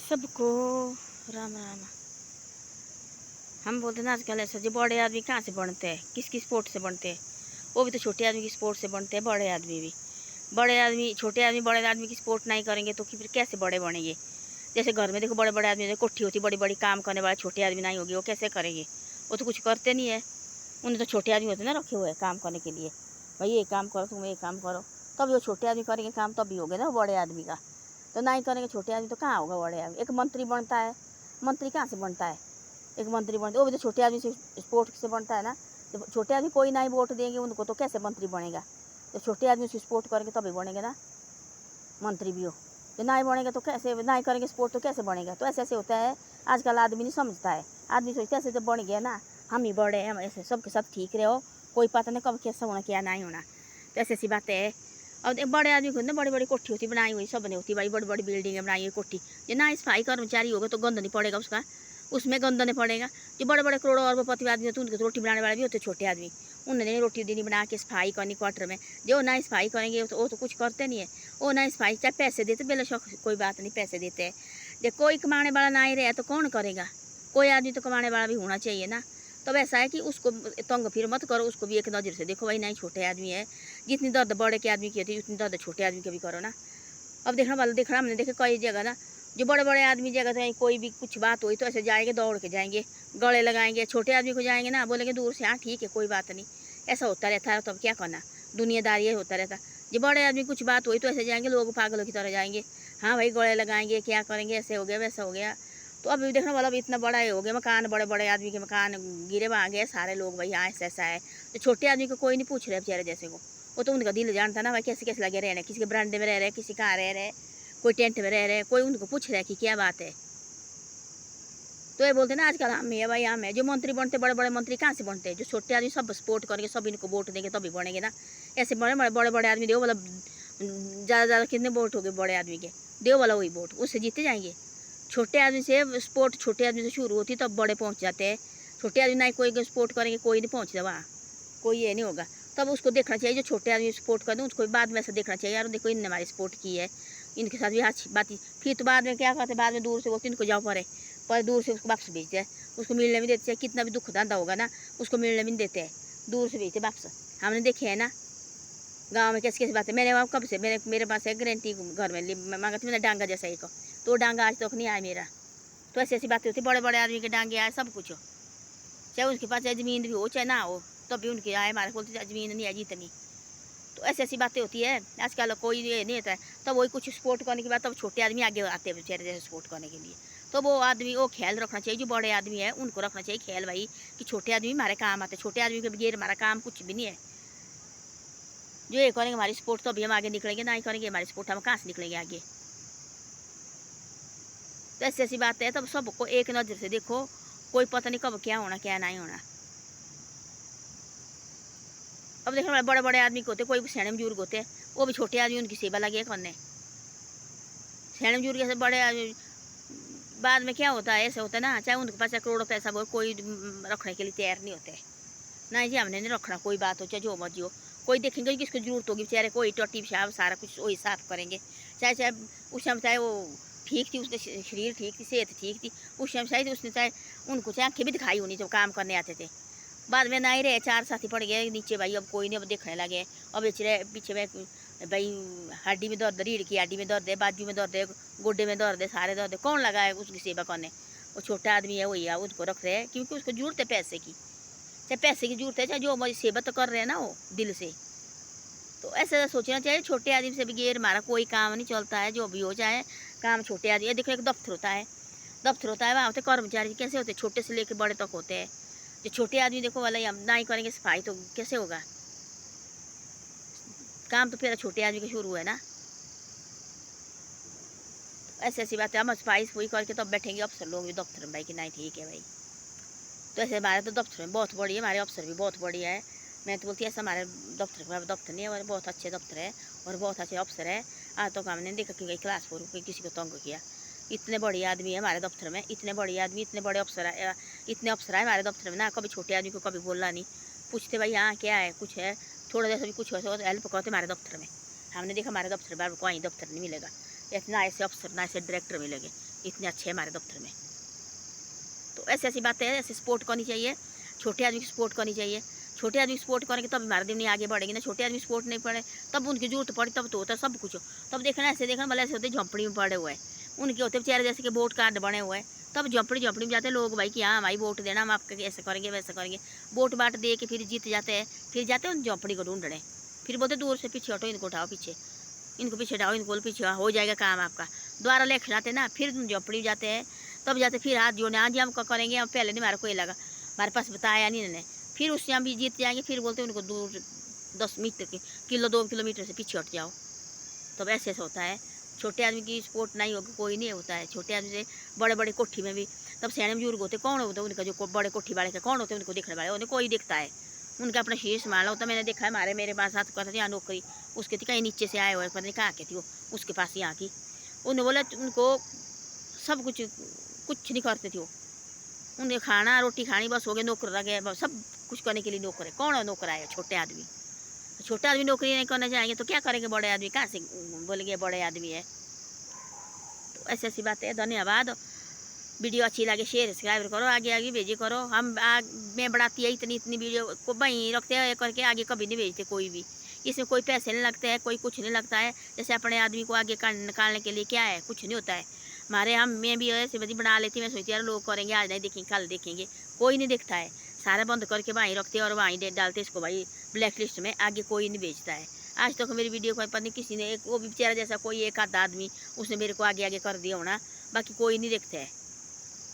सबको राम राम। हम बोलते हैं ना आजकल ऐसा जो बड़े आदमी कहाँ से बनते हैं, किस स्पोर्ट से बनते हैं? वो भी तो छोटे आदमी की स्पोर्ट से बनते हैं। बड़े आदमी भी, बड़े आदमी छोटे आदमी बड़े आदमी की स्पोर्ट नहीं करेंगे तो फिर कैसे बड़े बनेंगे? जैसे घर में देखो बड़े बड़े आदमी, जैसे कोठी होती बड़ी बड़ी काम करने वाले, छोटे आदमी नहीं होगी वो कैसे करेंगे? वो तो कुछ करते नहीं है। उन्हें तो छोटे आदमी होते ना रखे हुए काम करने के लिए, भाई ये काम करो, तुम ये काम करो, तब वो छोटे आदमी करेंगे काम, तब भी होगा ना वो बड़े आदमी का। तो नहीं करेंगे छोटे आदमी तो कहाँ होगा बड़े आदमी? एक मंत्री बनता है, मंत्री कहाँ से बनता है? एक मंत्री बनता है वो भी तो छोटे आदमी से, स्पोर्ट से बनता है ना। तो छोटे आदमी कोई नहीं वोट देंगे उनको तो कैसे मंत्री बनेगा? तो छोटे आदमी से सपोर्ट करेंगे तभी बनेगा ना मंत्री भी हो। तो नहीं बनेगा तो कैसे, नहीं करेंगे सपोर्ट तो कैसे बनेगा? तो ऐसे ऐसे होता है। आजकल आदमी नहीं समझता है, आदमी सोचता है ऐसे जब बन गया ना हम ही बड़े हैं, ऐसे सबके साथ ठीक रहो, कोई पता नहीं कब कैसा होना क्या नहीं होना। तो ऐसी ऐसी बातें है। और एक बड़े आदमी को ना बड़ी बड़ी कोठी होती बनाई हुई, सब ने होती भाई, बड़ी बड़ी बिल्डिंग बनाई हुई कोठी। जो ना सफाई कर्मचारी होगा तो गंद नहीं पड़ेगा उसका, उसमें गंद नहीं पड़ेगा। जो बड़े बड़े करोड़ों अरबपति आदमी होते हैं उनके तो रोटी बनाने वाले भी होते छोटे आदमी, उन्होंने रोटी देनी बना के सफाई करनी क्वार्टर में। जो ना सफाई करेंगे वो तो कुछ करते नहीं है। वो ना सफाई चाहे पैसे देते बेलशक कोई बात नहीं, पैसे देते हैं। जब कोई कमाने वाला ना ही रहे तो कौन करेगा? कोई आदमी तो कमाने वाला भी होना चाहिए ना। तब ऐसा है कि उसको तंग फिर मत करो, उसको भी एक नज़र से देखो भाई नहीं छोटे आदमी है। जितनी दर्द बड़े के आदमी की होती है उतनी दर्द छोटे आदमी की भी करो ना। अब देखना वाला देखना, हमने देखे कई जगह ना, जो बड़े बड़े आदमी जगह तो कोई भी कुछ बात हुई तो ऐसे जाएंगे, दौड़ के जाएंगे, गले लगाएंगे। छोटे आदमी को जाएंगे ना, बोलेंगे दूर से हाँ ठीक है कोई बात नहीं। ऐसा होता रहता है। तो अब क्या करना, दुनियादारी होता रहता। जो बड़े आदमी कुछ बात हुई तो ऐसे जाएंगे, लोग पागलों की तरह जाएंगे, हाँ भाई गले लगाएंगे, क्या करेंगे, ऐसे हो गया वैसा हो गया। तो अभी देखना वाला भी इतना बड़ा हो गया, मकान बड़े बड़े आदमी के मकान गिरे वहाँ गए सारे लोग, भाई हाँ ऐसा ऐसा है। तो छोटे आदमी को कोई नहीं पूछ रहे बेचारे जैसे को, वो तो उनका दिल जानता ना भाई कैसे कैसे लगे रहने, किसी के बरामदे में रह रहे, किसी कहाँ रह रहे, कोई टेंट में रह रहे, कोई उनको पूछ रहा है कि क्या बात है। तो ये बोलते ना आजकल हम है भाई हम है। जो मंत्री बनते बड़े बड़े मंत्री कहाँ से बनते हैं? जो छोटे आदमी सब सपोर्ट करेंगे, सब इनको वोट देंगे तभी बनेंगे ना। ऐसे बड़े बड़े बड़े बड़े आदमी दो मतलब ज़्यादा ज़्यादा कितने वोट हो गए बड़े आदमी के, दो वाला वही वोट उससे जीते जाएंगे। छोटे आदमी से सपोर्ट छोटे आदमी से शुरू होती तब बड़े पहुँच जाते हैं। छोटे आदमी नहीं कोई सपोर्ट करेंगे कोई नहीं पहुँचता वहाँ, कोई ये नहीं होगा। तब उसको देखना चाहिए जो छोटे आदमी सपोर्ट कर दें उसको बाद में ऐसा देखना चाहिए यार देखो इनने हमारी सपोर्ट की है, इनके साथ भी अच्छी बात। फिर तो बाद में क्या करते, बाद में दूर से बोलते इनको जाओ पर दूर से उसको वापस भेजते हैं। उसको मिलने भी देते हैं, कितना भी दुख धंधा होगा ना उसको मिलने भी नहीं देते हैं, दूर से भेजते वापस। हमने देखे है ना गाँव में कैसे कैसे बात है। मैंने वहाँ कब से मेरे पास है गारंटी, घर में मांगा थी मैंने डांगा जैसा एक, तो डांगा आज तक नहीं आया मेरा। तो ऐसी ऐसी बातें होती, बड़े बड़े आदमी के डांगे आए सब कुछ हो, चाहे उनके पास ज़मीन भी हो चाहे ना हो, तब भी उनके आए हमारे बोलते ज़मीन नहीं है जितनी। तो ऐसी ऐसी बातें होती है। आजकल कोई ये नहीं होता है। तब वही कुछ सपोर्ट करने के बाद तब छोटे आदमी आगे आते हैं बेचारे जैसे सपोर्ट करने के लिए। तो वो आदमी वो ख्याल रखना चाहिए, जो बड़े आदमी है उनको रखना चाहिए ख्याल भाई कि छोटे आदमी हमारे काम आते हैं। छोटे आदमी के बगैर हमारा काम कुछ भी नहीं है। जो ये करेंगे हमारी सपोर्ट तो अभी हम आगे निकलेंगे, ना ही करेंगे हमारी सपोर्ट हम कहाँ से निकलेंगे आगे? तो ऐसी ऐसी बात है। तब सबको एक नज़र से देखो, कोई पता नहीं कब क्या होना क्या नहीं होना। अब देखो बड़े बड़े आदमी को होते, कोई सियाने बुजुर्ग होते हैं वो भी छोटे आदमी उनकी सेवा लगे करने। सियाने बुजुर्ग ऐसे बड़े बाद में क्या होता है, ऐसे होता है ना, चाहे उनके पास करोड़ों पैसा हो कोई रखने के लिए तैयार नहीं होते। नहीं जी हमने नहीं रखना, कोई बात हो चाहे जो मर्जी हो। कोई देखेंगे किसको जरूरत होगी बेचारे, कोई टट्टी पेशाब सारा कुछ वही साफ करेंगे। चाहे चाहे उस समय चाहे वो ठीक थी, उसके शरीर ठीक थी, सेहत ठीक थी, उस समय शायद उसने चाहे उनको चाहे आँखें भी दिखाई होनी जब काम करने आते थे। बाद में नहीं रहे, चार साथी पड़ गए नीचे भाई, अब कोई नहीं, अब देखने लगे। अब बेचारे पीछे में भाई हड्डी में दर्द, रीढ़ की हड्डी में दर्द है, बाजू में दर्द है, गोड्डे में दर्द है, सारे दर्द है, कौन लगा है उसकी सेवा करने? वो छोटा आदमी है वही है, उसको रख रहे हैं क्योंकि उसको जरूरत है पैसे की। चाहे पैसे की जरूरत है चाहे जो मर्जी, सेवा तो कर रहे हैं ना वो दिल से। तो ऐसा सोचना चाहिए छोटे आदमी से बगैर हमारा कोई काम नहीं चलता है। जो भी हो जाए काम छोटे आदमी, देखो एक दफ्तर होता है, दफ्तर होता है वहाँ होते कर्मचारी कैसे होते, छोटे से लेकर बड़े तक होते हैं। जो छोटे आदमी देखो वाला हम ना ही करेंगे सफाई तो कैसे होगा काम? तो फिर छोटे आदमी का शुरू है ना। ऐसी ऐसी बात है, हम सफाई सफाई करके तब बैठेंगे अफसर लोग भी दफ्तर में भाई कि नहीं ठीक है भाई। तो ऐसे हमारे तो दफ्तर में बहुत बढ़िया, हमारे अफसर भी बहुत बढ़िया है। मैं तो बोलती ऐसा हमारे दफ्तर नहीं है, और बहुत अच्छे दफ्तर है और बहुत अच्छे अफसर है। आज तक हमने देखा कि क्लास 4 को किसी को तंग किया। इतने बड़े आदमी है हमारे दफ्तर में, इतने बड़े आदमी, इतने बड़े अफसर है, इतने अफसर है हमारे दफ्तर में ना, कभी छोटे आदमी को कभी बोलना नहीं। पूछते भाई हाँ क्या है, कुछ है, थोड़ा जैसा भी कुछ हो तो हेल्प करते हमारे दफ्तर में। हमने देखा हमारे दफ्तर में कोई दफ्तर नहीं मिलेगा, ना ऐसे अफसर ना ऐसे डायरेक्टर मिलेंगे। इतने अच्छे हमारे दफ्तर में। तो ऐसी ऐसी बातें हैं, ऐसे सपोर्ट करनी चाहिए, छोटे आदमी की सपोर्ट करनी चाहिए। छोटे आदमी सपोर्ट करेंगे तब हमारे दिन आगे बढ़ेंगे ना। छोटे आदमी सपोर्ट नहीं पड़े तब उनकी जरूरत पड़ी तब तो होता है सब कुछ। तब देखना ऐसे देखना भले ऐसे होते झोंपड़ी में पड़े हुए हैं, उनके होते बेचारे जैसे कि वोट कार्ड बने हुए हैं, तब झोंपड़ी में जाते लोग भाई कि हाँ हमारी वोट देना, हम आपके ऐसे करेंगे वैसे करेंगे। वोट बाट दे के फिर जीत जाते हैं, फिर जाते हैं उन झोंपड़ी को ढूंढने, फिर बोलते दूर से पीछे हटो, इनको उठाओ पीछे, इनको पीछे डाओ, इनको पीछे हो जाएगा काम आपका। दोबारा लेकर आते ना, फिर झोंपड़ी जाते हैं, तब जाते फिर हाथ जोड़ने, हाँ जी हम करेंगे, हम पहले नहीं हमारे को ये लगा, हमारे पास बताया नहीं इन्होंने। फिर उससे हम भी जीत जाएंगे, फिर बोलते उनको दूर 10 मीटर के 2 किलोमीटर से पीछे हट जाओ। तब ऐसे ऐसे होता है। छोटे आदमी की सपोर्ट नहीं होगी कोई नहीं होता है। छोटे आदमी से बड़े बड़े कोठी में भी तब सैने बुजुर्ग होते, कौन होते उनका जो बड़े कोठी वाले के कौन होते उनको देखने वाले, उन्हें कोई दिखता है, उनका अपना शीश संभाला होता। मैंने देखा है मेरे पास साथ कहते थे यहाँ नौकरी उसके थी, कहीं नीचे से आए हुए पता नहीं कहाँ के थी वो, उसके पास यहाँ की। उन्होंने बोला उनको सब कुछ नहीं करते थे वो, उन्हें खाना रोटी खानी बस हो गया, नौकर रह गया, सब कुछ करने के लिए नौकर है। कौन है नौकर आएगा? छोटे आदमी। छोटे आदमी नौकरी नहीं करना चाहेंगे तो क्या करेंगे? बड़े आदमी कहाँ से बोलेंगे बड़े आदमी है? तो ऐसी ऐसी बातें है। धन्यवाद। वीडियो अच्छी लगे शेयर सब्सक्राइब करो, आगे आगे भेजे करो। हम मैं बढ़ाती है इतनी वीडियो को वहीं रखते हैं करके, आगे कभी नहीं भेजते कोई भी। इसमें कोई पैसे नहीं लगते हैं, कोई कुछ नहीं लगता है। जैसे अपने आदमी को आगे निकालने के लिए क्या है, कुछ नहीं होता है हमारे। मैं भी ऐसे बदी बना लेती, मैं सोचती यार लोग करेंगे, आज नहीं देखेंगे कल देखेंगे, कोई नहीं देखता है। सारा बंद करके वहीं रखते हैं और वहीं डालते इसको भाई ब्लैक लिस्ट में, आगे कोई नहीं भेजता है। आज तक मेरी वीडियो को पता नहीं किसी ने, एक वो भी बेचारा जैसा कोई एक आधा आदमी उसने मेरे को आगे आगे कर दिया होना, बाकी कोई नहीं देखता है।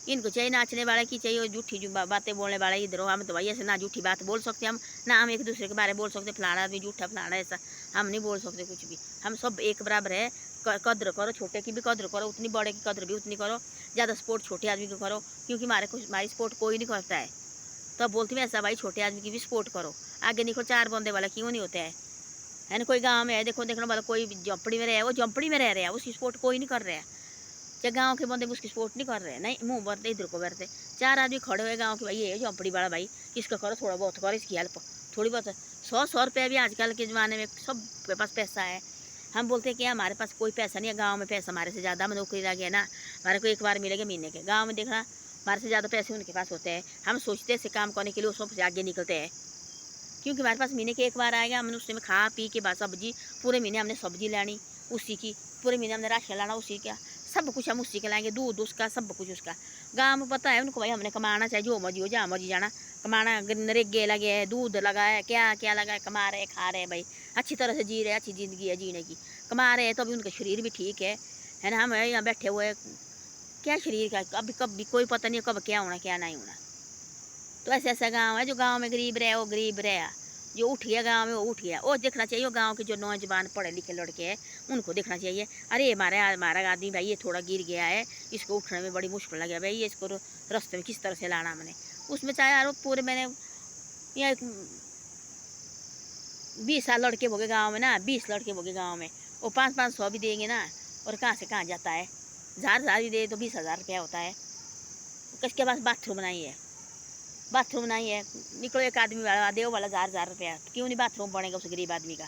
इनको चाहिए नाचने वाले की चाहिए, झूठी बातें बोलने वाला इधर हो। हम तो भाई ऐसे ना झूठी बात बोल सकते हम, ना हम एक दूसरे के बारे में बोल सकते फलाना आदमी झूठा फलाना ऐसा, हम नहीं बोल सकते कुछ भी। हम सब एक बराबर है। कद्र करो, छोटे की भी कद्र करो उतनी, बड़े की कद्र भी उतनी करो। ज़्यादा सपोर्ट छोटे आदमी को करो, क्योंकि हमारी सपोर्ट कोई नहीं करता है। तो बोलती मैं ऐसा भाई छोटे आदमी की भी सपोर्ट करो, आगे निकलो। 4 बंदे वाला क्यों नहीं होता है ना? कोई गाँव में है देखना वाला, कोई झोंपड़ी में रहे, वो झोंपड़ी में रह रहा है, उसकी सपोर्ट कोई नहीं कर रहा है। चाहे गाँव के बंदे उसकी सपोर्ट नहीं कर रहे हैं, नहीं मुंह भरते इधर को भरते। 4 आदमी खड़े हुए गाँव के, भाई ये झोंपड़ी वाला भाई इसका करो, थोड़ा बहुत करो इसकी हेल्प, थोड़ी बहुत 100 रुपये भी आजकल के ज़माने में सब के पास पैसा है। हम बोलते हैं कि हमारे पास कोई पैसा नहीं है, गाँव में पैसा हमारे से ज़्यादा, हम नौकरी लगे ना, हमारे को एक बार मिलेगा महीने के। गाँव में देखना हमारे से ज़्यादा पैसे उनके पास होते हैं। हम सोचते हैं ऐसे काम करने के लिए, वो सबसे आगे निकलते हैं, क्योंकि हमारे पास महीने के एक बार आएगा। हमने उसमें खा पी के बाद सब्जी, पूरे महीने हमने सब्जी लानी उसी की, पूरे महीने हमने राशन लाना उसी का, सब कुछ हम उसी के लाएंगे, दूध उसका सब कुछ उसका। गाँव में पता है उनको भाई हमने कमाना चाहिए, जो मर्जी हो जहाँ मर्जी जाना कमाना। नरेगे लगे है, दूध लगा है, क्या क्या लगा है, कमा रहे खा रहे भाई, अच्छी तरह से जी रहे, अच्छी ज़िंदगी है जीने की, कमा रहे हैं तो अभी उनका शरीर भी ठीक है ना। हम यहाँ बैठे हुए क्या शरीर का, अभी कभी कोई पता नहीं कब क्या होना क्या नहीं होना। तो ऐसा ऐसा गाँव है, जो गाँव में गरीब रहे वो गरीब रहे, जो उठ गया गाँव में वो उठ गया। वो देखना चाहिए, वो गाँव के जो नौजवान पढ़े लिखे लड़के हैं उनको देखना चाहिए, अरे हमारा आदमी भाई ये थोड़ा गिर गया है, इसको उठने में बड़ी मुश्किल लगे भाई, ये इसको रास्ते में किस तरह से लाना हमने। उसमें चाहे यार पूरे मैंने यहाँ 20 साल लड़के हो गए गाँव में ना, 20 लड़के हो गए गाँव में, वो 500-500 भी देंगे ना, और कहाँ से कहाँ जाता है। 1000 भी दे तो 20,000 रुपया होता है। किसके पास बाथरूम नहीं है, बाथरूम नहीं है, निकलो एक आदमी वाला देव वाला 1000 रुपया, क्यों नहीं बाथरूम बनेगा उस गरीब आदमी का।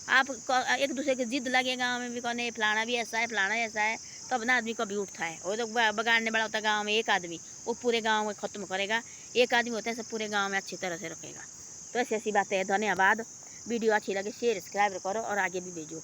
आप एक दूसरे की जिद लगे गाँव में भी कहने फलाना भी ऐसा है फलाना ऐसा है, तब ना आदमी कभी उठता है। वो तो बगाड़ने वाला होता है गाँव में एक आदमी, वो पूरे गाँव में ख़त्म करेगा। एक आदमी होता है सब पूरे गाँव में अच्छी तरह से रखेगा। तो ऐसी ऐसी बातें हैं। धन्यवाद। वीडियो अच्छी लगे शेयर सब्सक्राइब करो और आगे भी भेजो।